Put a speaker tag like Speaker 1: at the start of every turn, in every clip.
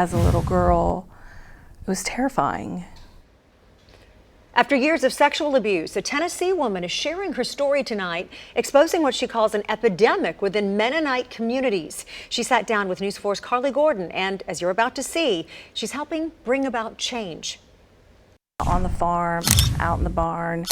Speaker 1: As a little girl, it was terrifying.
Speaker 2: After years of sexual abuse, a Tennessee woman is sharing her story tonight, exposing what she calls an epidemic within Mennonite communities. She sat down with News 4's Carly Gordon, and as you're about to see, she's helping bring about change.
Speaker 1: On the farm, out in the barn,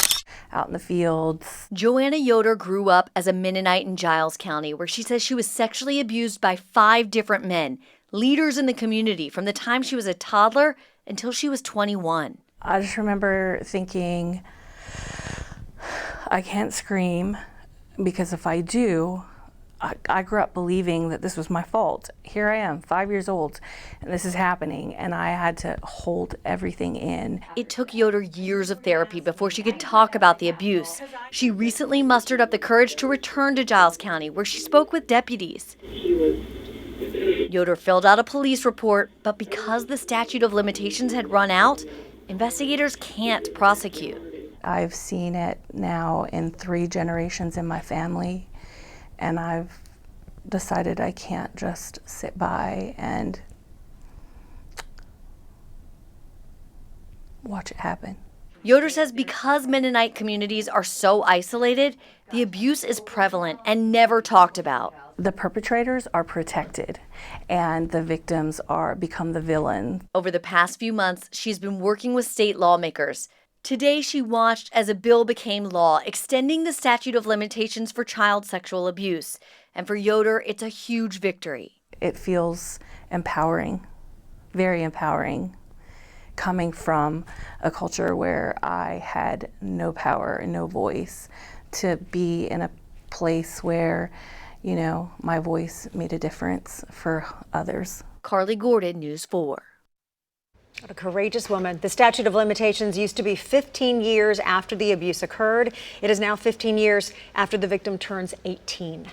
Speaker 1: out in the fields.
Speaker 3: Joanna Yoder grew up as a Mennonite in Giles County, where she says she was sexually abused by 5 different men, leaders in the community, from the time she was a toddler until she was 21.
Speaker 1: I just remember thinking, I can't scream because if I do, I grew up believing that this was my fault. Here I am, 5 years old, and this is happening, and I had to hold everything in.
Speaker 3: It took Yoder years of therapy before she could talk about the abuse. She recently mustered up the courage to return to Giles County, where she spoke with deputies. Yoder filled out a police report, but because the statute of limitations had run out, investigators can't prosecute.
Speaker 1: I've seen it now in 3 generations in my family, and I've decided I can't just sit by and watch it happen.
Speaker 3: Yoder says because Mennonite communities are so isolated, the abuse is prevalent and never talked about.
Speaker 1: The perpetrators are protected, and the victims become the villain.
Speaker 3: Over the past few months, she's been working with state lawmakers. Today, she watched as a bill became law, extending the statute of limitations for child sexual abuse. And for Yoder, it's a huge victory.
Speaker 1: It feels empowering, very empowering, coming from a culture where I had no power and no voice, to be in a place where, you know, my voice made a difference for others.
Speaker 3: Carly Gordon, News 4.
Speaker 2: What a courageous woman. The statute of limitations used to be 15 years after the abuse occurred. It is now 15 years after the victim turns 18.